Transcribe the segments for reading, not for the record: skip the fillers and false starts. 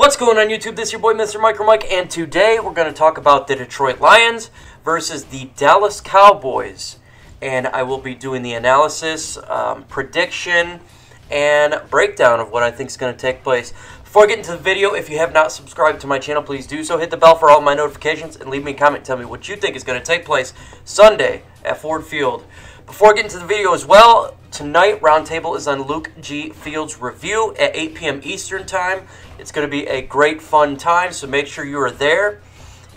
What's going on YouTube? This is your boy Mr. Micro Mike, and today we're going to talk about the Detroit Lions versus the Dallas Cowboys. And I will be doing the analysis, prediction, and breakdown of what I think is going to take place. Before I get into the video, if you have not subscribed to my channel, please do so. Hit the bell for all my notifications and leave me a comment. Tell me what you think is going to take place Sunday at Ford Field. Before I get into the video as well, tonight Roundtable is on Luke G. Fields' review at 8 p.m. Eastern Time. It's going to be a great fun time, so make sure you are there,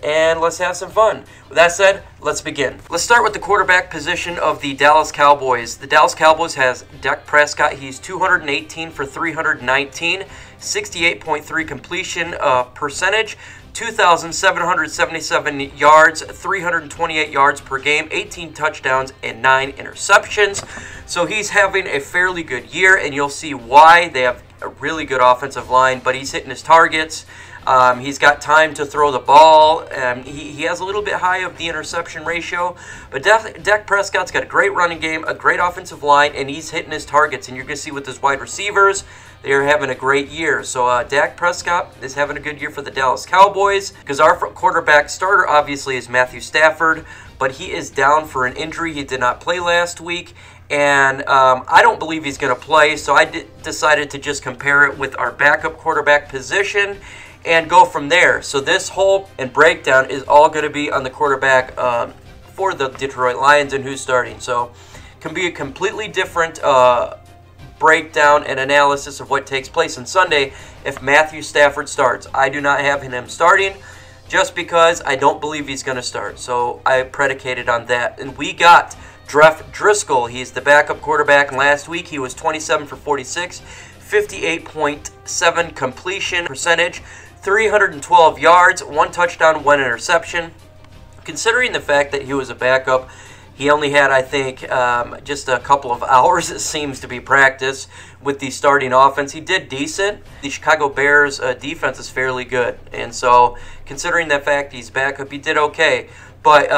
and let's have some fun. With that said, let's begin. Let's start with the quarterback position of the Dallas Cowboys. The Dallas Cowboys has Dak Prescott. He's 218 for 319, 68.3 completion percentage, 2,777 yards, 328 yards per game, 18 touchdowns, and 9 interceptions. So he's having a fairly good year, and you'll see why. They have a really good offensive line, but he's hitting his targets. He's got time to throw the ball. He has a little bit high of the interception ratio, but Dak Prescott's got a great running game, a great offensive line, and he's hitting his targets. And you're going to see with his wide receivers, they're having a great year. So Dak Prescott is having a good year for the Dallas Cowboys, because our quarterback starter obviously is Matthew Stafford, but he is down for an injury. He did not play last week. And I don't believe he's going to play, so I decided to just compare it with our backup quarterback position and go from there. So this whole breakdown is all going to be on the quarterback for the Detroit Lions and who's starting. So it can be a completely different breakdown and analysis of what takes place on Sunday if Matthew Stafford starts. I do not have him starting just because I don't believe he's going to start. So I predicated on that. And we got Jeff Driscoll. He's the backup quarterback. Last week he was 27 for 46, 58.7 completion percentage, 312 yards, 1 touchdown, 1 interception. Considering the fact that he was a backup, he only had, I think, just a couple of hours, it seems to be, practice with the starting offense. He did decent. The Chicago Bears defense is fairly good. And so, considering the fact he's backup, he did okay. But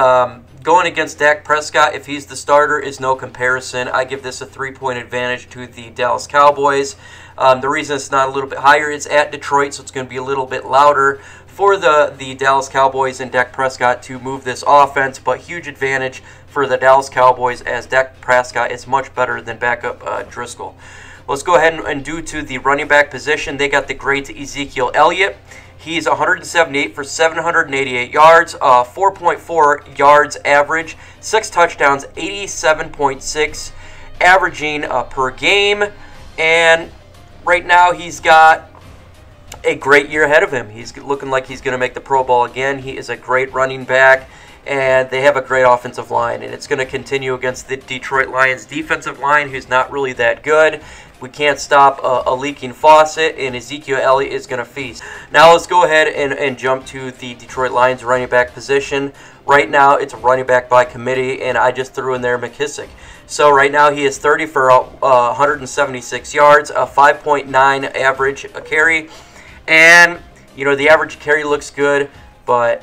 going against Dak Prescott, if he's the starter, is no comparison. I give this a 3-point advantage to the Dallas Cowboys. The reason it's not a little bit higher, it's at Detroit, so it's going to be a little bit louder for the Dallas Cowboys and Dak Prescott to move this offense, but huge advantage for the Dallas Cowboys as Dak Prescott is much better than backup Driscoll. Let's go ahead and do to the running back position. They got the great Ezekiel Elliott. He's 178 for 788 yards, 4.4 yards average, 6 touchdowns, 87.6 averaging per game. And right now he's got a great year ahead of him. He's looking like he's going to make the Pro Bowl again. He is a great running back, and they have a great offensive line. And it's going to continue against the Detroit Lions defensive line, who's not really that good. We can't stop a leaking faucet, and Ezekiel Elliott is going to feast. Now let's go ahead and jump to the Detroit Lions running back position. Right now it's a running back by committee, and I just threw in there McKissick. So right now he is 30 for 176 yards, a 5.9 average carry. And, you know, the average carry looks good, but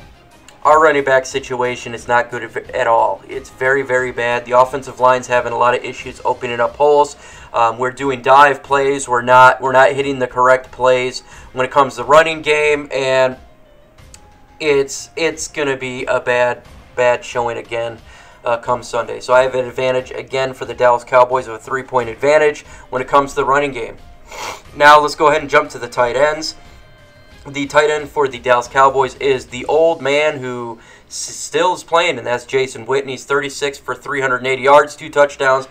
our running back situation is not good at all. It's very, very bad. The offensive line's having a lot of issues opening up holes. We're doing dive plays. We're not hitting the correct plays when it comes to the running game, and it's going to be a bad showing again come Sunday. So I have an advantage again for the Dallas Cowboys of a 3-point advantage when it comes to the running game. Now let's go ahead and jump to the tight ends. The tight end for the Dallas Cowboys is the old man who still is playing, and that's Jason Witten. He's 36 for 380 yards, 2 touchdowns,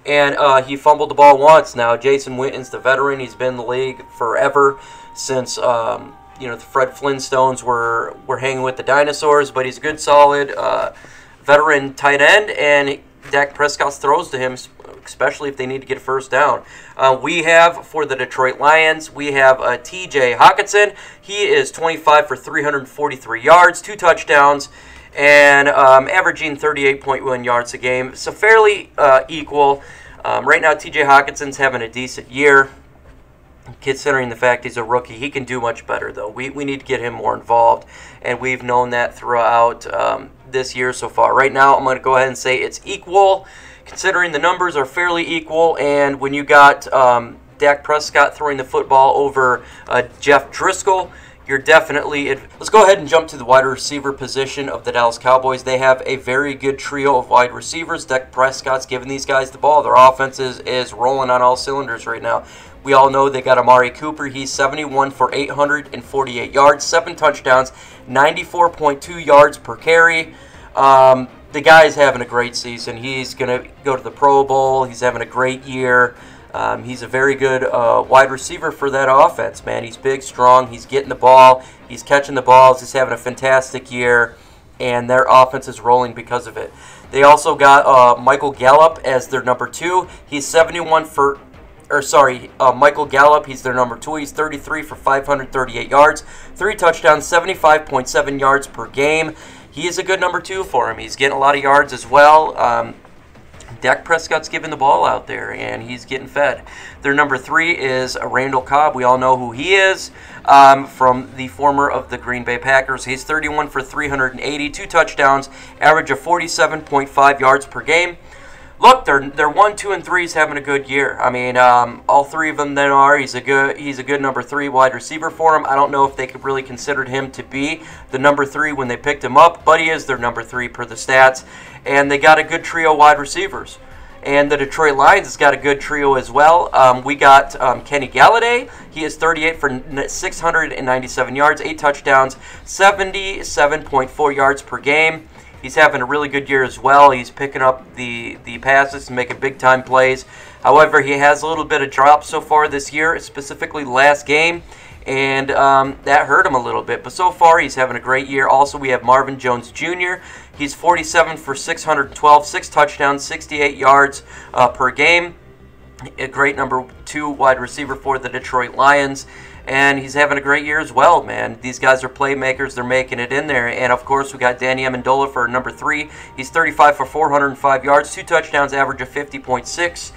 and he fumbled the ball once. Now, Jason Witten's the veteran. He's been in the league forever since, you know, the Fred Flintstones were hanging with the dinosaurs, but he's a good, solid veteran tight end, and Dak Prescott throws to him, especially if they need to get a first down. We have, for the Detroit Lions, we have T.J. Hockenson. He is 25 for 343 yards, 2 touchdowns, and averaging 38.1 yards a game. So fairly equal. Right now, T.J. Hawkinson's having a decent year, considering the fact he's a rookie. He can do much better, though. We need to get him more involved, and we've known that throughout this year so far. Right now, I'm going to go ahead and say it's equal, considering the numbers are fairly equal, and when you got Dak Prescott throwing the football over Jeff Driscoll, you're definitely... Let's go ahead and jump to the wide receiver position of the Dallas Cowboys. They have a very good trio of wide receivers. Dak Prescott's giving these guys the ball. Their offense is rolling on all cylinders right now. We all know they got Amari Cooper. He's 71 for 848 yards, 7 touchdowns, 94.2 yards per carry. The guy's having a great season. He's going to go to the Pro Bowl. He's having a great year. He's a very good wide receiver for that offense, man. He's big, strong. He's getting the ball. He's catching the balls. He's having a fantastic year, and their offense is rolling because of it. They also got Michael Gallup as their number 2. He's 71 for... Michael Gallup, he's their number 2. He's 33 for 538 yards, 3 touchdowns, 75.7 yards per game. He is a good number 2 for him. He's getting a lot of yards as well. Dak Prescott's giving the ball out there, and he's getting fed. Their number 3 is Randall Cobb. We all know who he is from the former of the Green Bay Packers. He's 31 for 380, 2 touchdowns, average of 47.5 yards per game. Look, they're 1, 2, and 3's having a good year. I mean, all 3 of them then are. He's a good number 3 wide receiver for him. I don't know if they could really considered him to be the number 3 when they picked him up, but he is their number 3 per the stats. And they got a good trio wide receivers. And the Detroit Lions has got a good trio as well. We got Kenny Galladay. He is 38 for 697 yards, 8 touchdowns, 77.4 yards per game. He's having a really good year as well. He's picking up the passes and making big-time plays. However, he has a little bit of drop so far this year, specifically last game, and that hurt him a little bit. But so far, he's having a great year. Also, we have Marvin Jones Jr. He's 47 for 612, 6 touchdowns, 68 yards per game. A great number 2 wide receiver for the Detroit Lions. And he's having a great year as well, man. These guys are playmakers. They're making it in there. And, of course, we got Danny Amendola for number 3. He's 35 for 405 yards, 2 touchdowns, average of 50.6.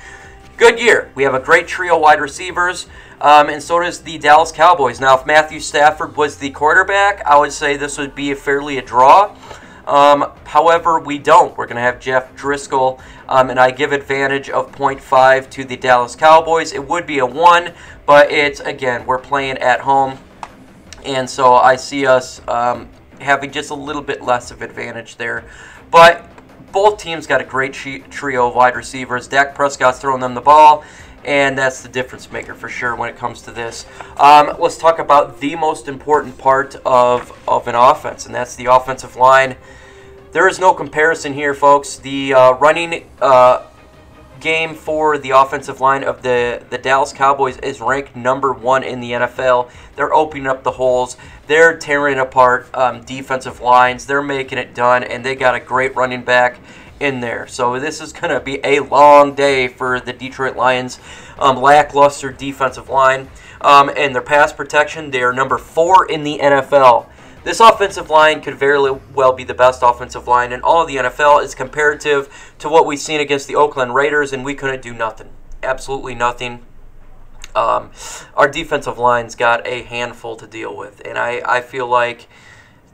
Good year. We have a great trio wide receivers, and so does the Dallas Cowboys. Now, if Matthew Stafford was the quarterback, I would say this would be fairly a draw. However, we don't. We're going to have Jeff Driscoll, and I give advantage of 0.5 to the Dallas Cowboys. It would be a 1, but it's, again, we're playing at home, and so I see us having just a little bit less of advantage there. But both teams got a great trio of wide receivers. Dak Prescott's throwing them the ball, and that's the difference maker for sure when it comes to this. Let's talk about the most important part of an offense, and that's the offensive line. There is no comparison here, folks. The running game for the offensive line of the Dallas Cowboys is ranked number 1 in the NFL. They're opening up the holes. They're tearing apart defensive lines. They're making it done, and they got a great running back in there. So this is going to be a long day for the Detroit Lions. Lackluster defensive line. And their pass protection, they are number 4 in the NFL. This offensive line could very well be the best offensive line in all of the NFL. It's comparative to what we've seen against the Oakland Raiders, and we couldn't do nothing. Absolutely nothing. Our defensive line's got a handful to deal with, and I feel like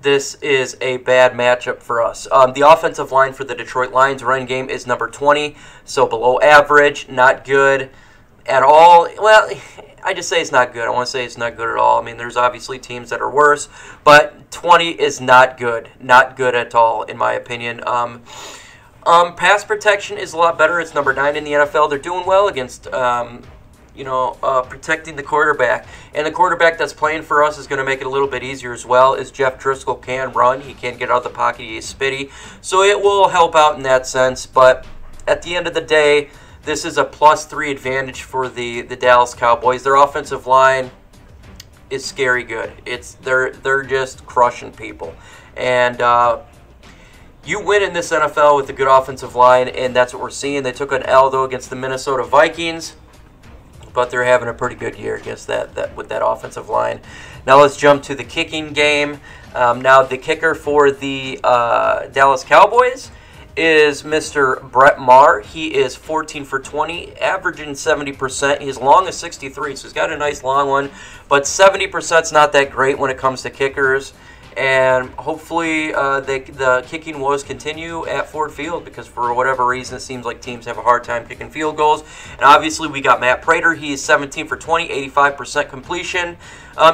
this is a bad matchup for us. The offensive line for the Detroit Lions running game is number 20, so below average, not good at all. Well, I just say it's not good. I want to say it's not good at all. I mean, there's obviously teams that are worse, but 20 is not good. Not good at all, in my opinion. Pass protection is a lot better. It's number 9 in the NFL. They're doing well against, protecting the quarterback. And the quarterback that's playing for us is going to make it a little bit easier as well, as Jeff Driscoll can run. He can get out of the pocket. He is spitty. So it will help out in that sense. But at the end of the day, this is a +3 advantage for the Dallas Cowboys. Their offensive line is scary good. They're just crushing people. And you win in this NFL with a good offensive line, and that's what we're seeing. They took an L, though, against the Minnesota Vikings, but they're having a pretty good year against that with that offensive line. Now let's jump to the kicking game. Now the kicker for the Dallas Cowboys is Mr. Brett Maher. He is 14 for 20, averaging 70%. His long is 63, so he's got a nice long one, but 70% is not that great when it comes to kickers. And hopefully the kicking woes continue at Ford Field, because for whatever reason it seems like teams have a hard time kicking field goals. And obviously we got Matt Prater. He's 17 for 20, 85% completion.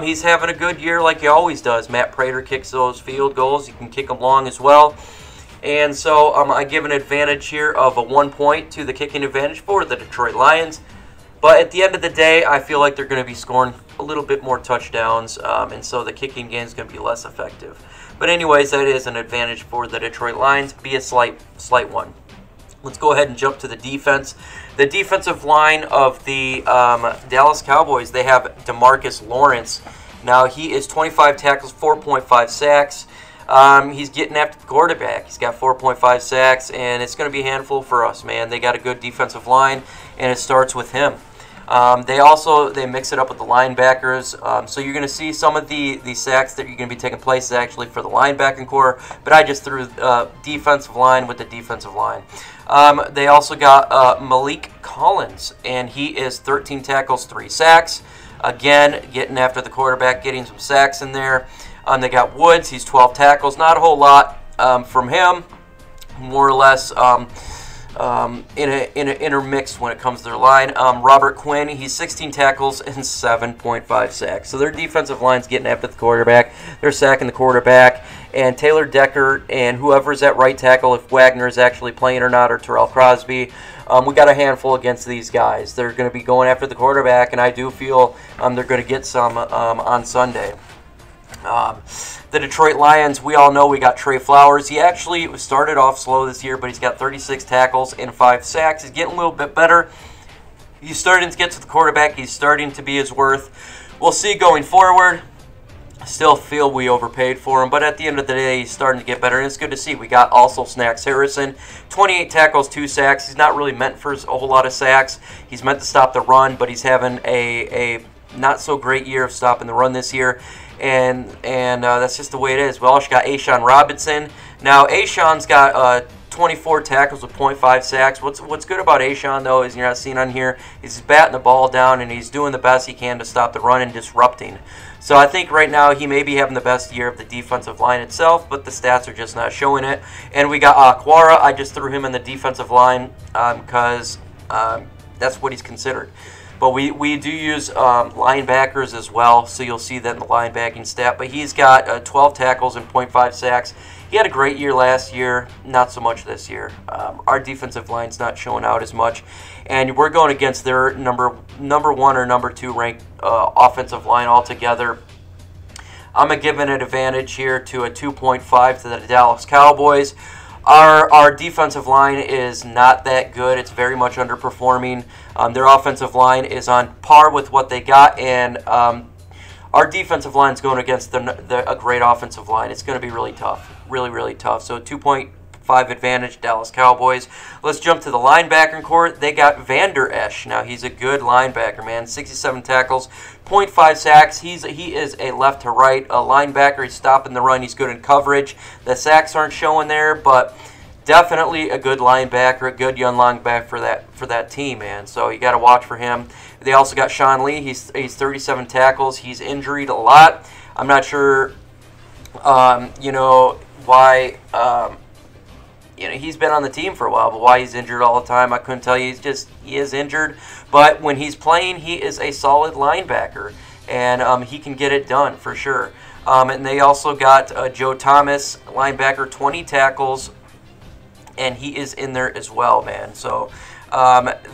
He's having a good year like he always does. Matt Prater kicks those field goals. He can kick them long as well. And so I give an advantage here of a 1 point to the kicking advantage for the Detroit Lions. But at the end of the day, I feel like they're going to be scoring a little bit more touchdowns, and so the kicking game is going to be less effective. But anyways, that is an advantage for the Detroit Lions, be a slight one. Let's go ahead and jump to the defense. The defensive line of the Dallas Cowboys, they have DeMarcus Lawrence. Now, he is 25 tackles, 4.5 sacks. He's getting after the quarterback. He's got 4.5 sacks, and it's going to be a handful for us, man. They got a good defensive line, and it starts with him. They mix it up with the linebackers. So you're going to see some of the sacks that are going to be taking place actually for the linebacking core, but I just threw defensive line with the defensive line. They also got Malik Collins, and he is 13 tackles, 3 sacks. Again, getting after the quarterback, getting some sacks in there. They got Woods. He's 12 tackles. Not a whole lot from him. More or less intermixed when it comes to their line. Robert Quinn, he's 16 tackles and 7.5 sacks. So their defensive line's getting after the quarterback. They're sacking the quarterback. And Taylor Decker and whoever's at right tackle, if Wagner is actually playing or not, or Terrell Crosby, we got a handful against these guys. They're going to be going after the quarterback, and I do feel they're going to get some on Sunday. The Detroit Lions, we all know we got Trey Flowers. He actually started off slow this year, but he's got 36 tackles and 5 sacks. He's getting a little bit better. He's starting to get to the quarterback. He's starting to be his worth. We'll see going forward. Still feel we overpaid for him, but at the end of the day, he's starting to get better, and it's good to see. We got also Snacks Harrison, 28 tackles, 2 sacks. He's not really meant for a whole lot of sacks. He's meant to stop the run, but he's having a not so great year of stopping the run this year. And that's just the way it is. We also got Ashawn Robinson. Now, Ashawn's got 24 tackles with 0.5 sacks. What's good about Ashawn, though, is you're not seeing on here, he's batting the ball down, and he's doing the best he can to stop the run and disrupting. So I think right now he may be having the best year of the defensive line itself, but the stats are just not showing it. And we got Aquara. I just threw him in the defensive line because that's what he's considered. But we do use linebackers as well, so you'll see that in the linebacking stat. But he's got 12 tackles and 0.5 sacks. He had a great year last year, not so much this year. Our defensive line's not showing out as much. And we're going against their number 1 or number 2 ranked offensive line altogether. I'm going to give an advantage here to a 2.5 to the Dallas Cowboys. Our defensive line is not that good. It's very much underperforming. Their offensive line is on par with what they got, and our defensive line is going against a great offensive line. It's going to be really tough, really tough. So 2.5 advantage, Dallas Cowboys. Let's jump to the linebacker court. They got Vander Esch. Now, he's a good linebacker, man. 67 tackles, 0.5 sacks. He is a left to right linebacker. He's stopping the run. He's good in coverage. The sacks aren't showing there, but definitely a good linebacker, a good young linebacker for that team, man. So you got to watch for him. They also got Sean Lee. He's 37 tackles. He's injured a lot. I'm not sure, why. He's been on the team for a while, but why he's injured all the time, I couldn't tell you. He is injured. But when he's playing, he is a solid linebacker, and he can get it done for sure. And they also got Joe Thomas, linebacker, 20 tackles, and he is in there as well, man. So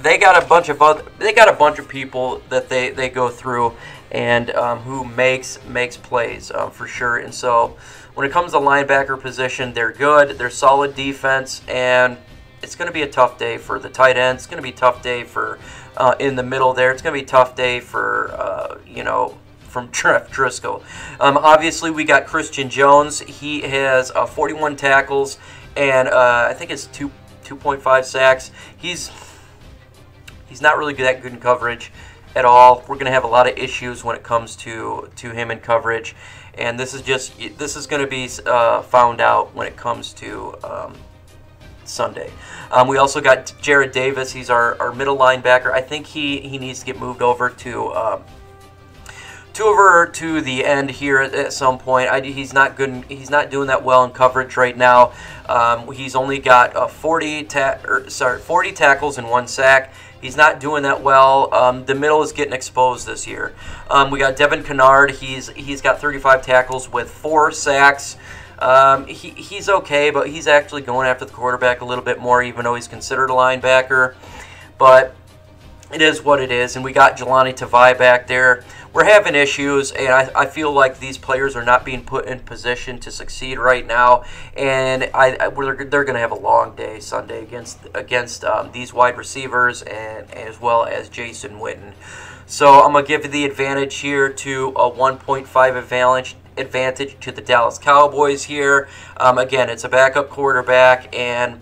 they got a bunch of people that they go through and who makes plays for sure. And so when it comes to linebacker position, they're good. They're solid defense, and it's going to be a tough day for the tight ends. It's going to be a tough day for in the middle there. It's going to be a tough day for from Jeff Driscoll. Obviously, we got Christian Jones. He has 41 tackles and I think it's 2.5 sacks. He's not really that good in coverage at all. We're going to have a lot of issues when it comes to him in coverage, and this is going to be found out when it comes to Sunday. We also got Jared Davis. He's our middle linebacker. I think he needs to get moved over to To over to the end here at some point. He's not good. He's not doing that well in coverage right now. He's only got 40 tackles and 1 sack. He's not doing that well. The middle is getting exposed this year. We got Devin Kennard. He's got 35 tackles with 4 sacks. He's okay, but he's actually going after the quarterback a little bit more, even though he's considered a linebacker. But it is what it is. And we got Jelani Tavai back there. We're having issues, and I feel like these players are not being put in position to succeed right now. And they're going to have a long day Sunday against these wide receivers and as well as Jason Witten. So I'm going to give the advantage here to a 1.5 advantage to the Dallas Cowboys here. Again, it's a backup quarterback, and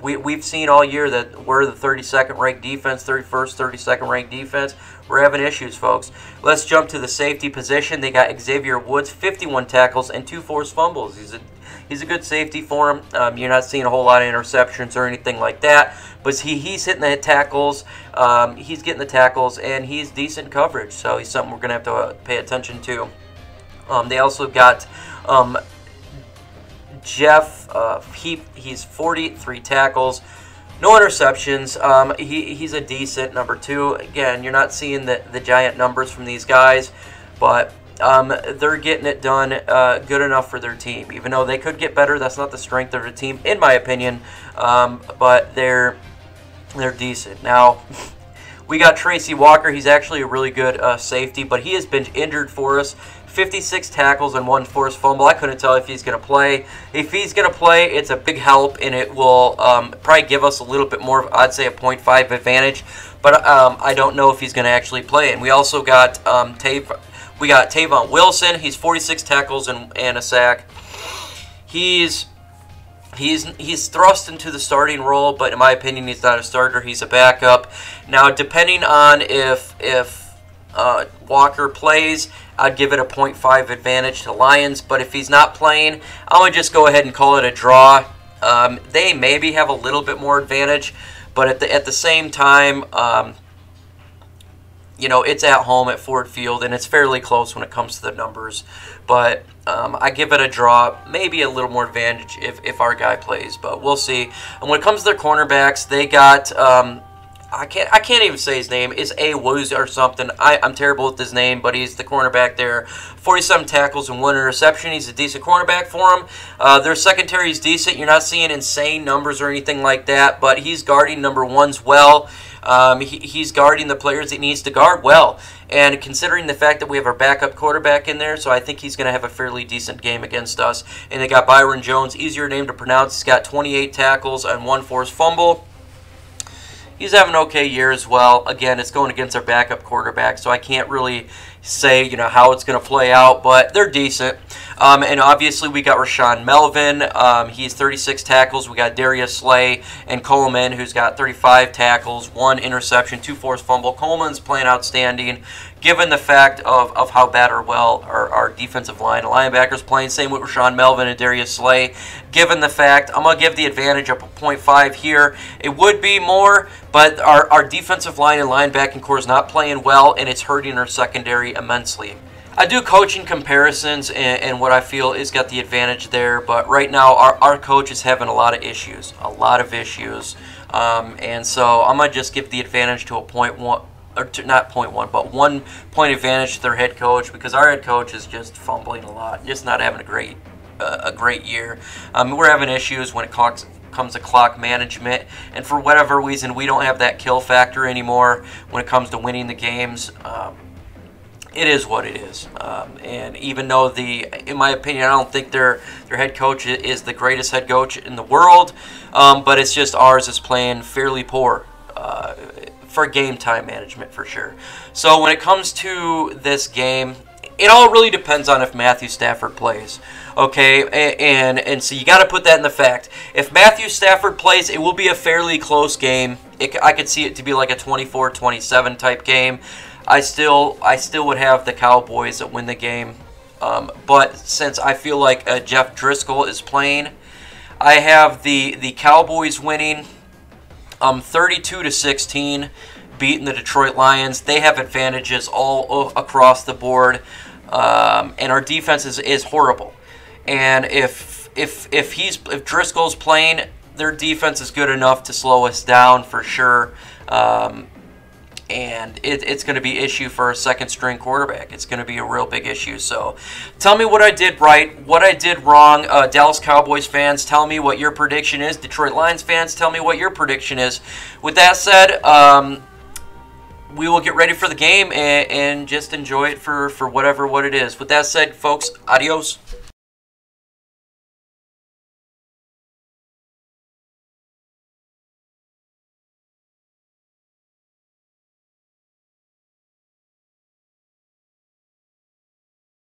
we've seen all year that we're the 32nd ranked defense, 31st, 32nd ranked defense. We're having issues, folks. Let's jump to the safety position. They got Xavier Woods, 51 tackles and 2 forced fumbles. He's a good safety for him. You're not seeing a whole lot of interceptions or anything like that, but he's hitting the tackles. He's getting the tackles, and he's decent coverage. So he's something we're going to have to pay attention to. They also got Jeff. He's 43 tackles. No interceptions. He's a decent number 2. Again, you're not seeing the giant numbers from these guys, but they're getting it done good enough for their team. Even though they could get better, that's not the strength of the team, in my opinion. But they're decent. Now, we got Tracy Walker. He's actually a really good safety, but he has been injured for us. 56 tackles and 1 forced fumble. I couldn't tell if he's going to play. If he's going to play, it's a big help, and it will probably give us a little bit more, I'd say a 0.5 advantage. But I don't know if he's going to actually play. And we also got Tavon Wilson. He's 46 tackles and a sack. He's thrust into the starting role, but in my opinion, he's not a starter. He's a backup. Now, depending on if Walker plays, I'd give it a 0.5 advantage to Lions. But if he's not playing, I'm going to just go ahead and call it a draw. They maybe have a little bit more advantage, but at the same time, it's at home at Ford Field, and it's fairly close when it comes to the numbers. But I give it a draw, maybe a little more advantage if our guy plays, but we'll see. And when it comes to their cornerbacks, they got I can't even say his name. It's A. Wooz or something. I'm terrible with his name, but he's the cornerback there. 47 tackles and 1 interception. He's a decent cornerback for him. Their secondary is decent. You're not seeing insane numbers or anything like that, but he's guarding number 1s well. He's guarding the players he needs to guard well. And considering the fact that we have our backup quarterback in there, so I think he's going to have a fairly decent game against us. And they got Byron Jones, easier name to pronounce. He's got 28 tackles and 1 forced fumble. He's having an okay year as well. Again, it's going against our backup quarterback, so I can't really say how it's going to play out, but they're decent. And obviously we got Rashawn Melvin. He's 36 tackles. We got Darius Slay and Coleman, who's got 35 tackles, 1 interception, 2 forced fumble. Coleman's playing outstanding, given the fact of how bad or well our defensive line and linebackers playing. Same with Rashawn Melvin and Darius Slay. Given the fact, I'm going to give the advantage of a 0.5 here. It would be more, but our defensive line and linebacking core is not playing well, and it's hurting our secondary immensely. I do coaching comparisons, and what I feel is got the advantage there, but right now our coach is having a lot of issues. And so I'm going to just give the advantage to a 0.1. Or not 0.1, but 1 point advantage to their head coach, because our head coach is just fumbling a lot, just not having a great year. We're having issues when it comes to clock management, and for whatever reason, we don't have that kill factor anymore when it comes to winning the games. It is what it is, and even though in my opinion, I don't think their head coach is the greatest head coach in the world, but it's just ours is playing fairly poor. For game time management, for sure. So when it comes to this game, it all really depends on if Matthew Stafford plays. Okay, and so you got to put that in the fact. If Matthew Stafford plays, it will be a fairly close game. I could see it to be like a 24-27 type game. I still would have the Cowboys that win the game. But since I feel like Jeff Driscoll is playing, I have the Cowboys winning 32-16. beating the Detroit Lions. They have advantages all across the board, and our defense is horrible. And if Driscoll's playing, their defense is good enough to slow us down for sure. And it's going to be an issue for a second-string quarterback. It's going to be a real big issue. So tell me what I did right, what I did wrong. Dallas Cowboys fans, tell me what your prediction is. Detroit Lions fans, tell me what your prediction is. With that said, we will get ready for the game and just enjoy it for what it is. With that said, folks, adios.